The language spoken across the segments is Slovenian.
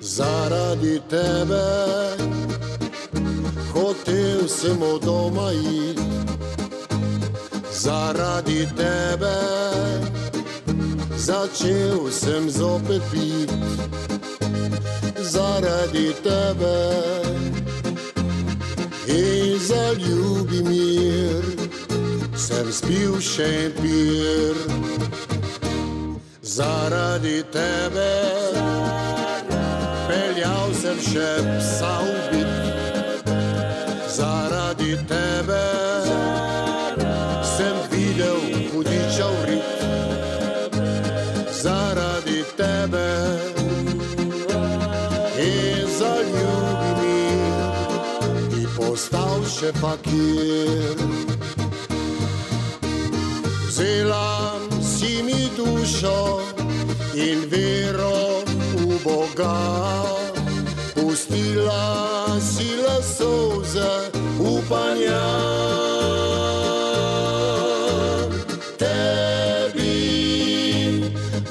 Zaradi tebe hotel sem od doma iti, zaradi tebe začel sem zopet pit, zaradi tebe in za Ljubimir sem spil šempir, zaradi tebe peljal sem še psa ubit, zaradi tebe sem videl hudiča vrit, zaradi tebe in za Ljubimir bi postal še fakir. Vzela si mi dušo in vero v Boga, pustila si le solze upanja. Tebi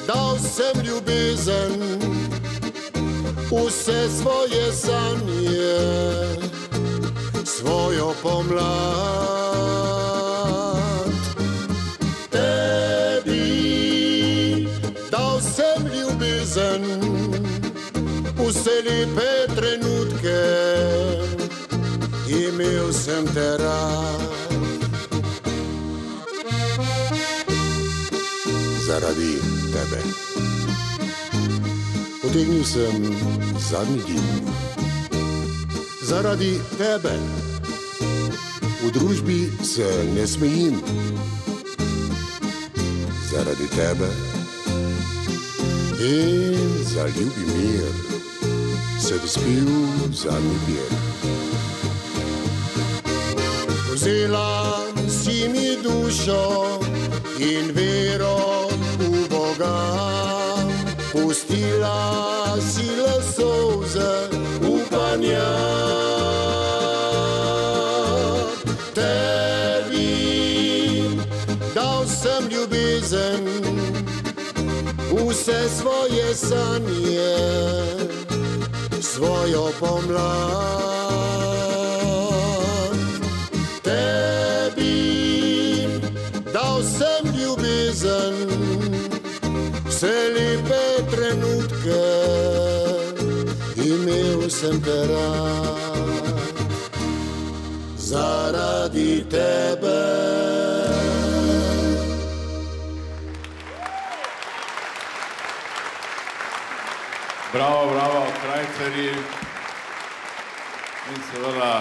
dal sem ljubezen, vse svoje sanje, svojo pomlad. Tebi dal sem ljubezen, vse lepe trenutke, imel sem te rad. Zaradi tebe potegnil sem zadnji dim, zaradi tebe v družbi se ne smejim, zaradi tebe in za Ljubimir sem spil zadnji pir. Vzela si mi dušo in vero v Boga, pustila si le solze upanja. Tebi dal sem ljubezen, vse svoje sanje, svojo pomlad. Tebi dal sem ljubezen, vse lepe trenutke, imel sem te rad. Zaradi tebe. Bravo, bravo, Krajcarji in seveda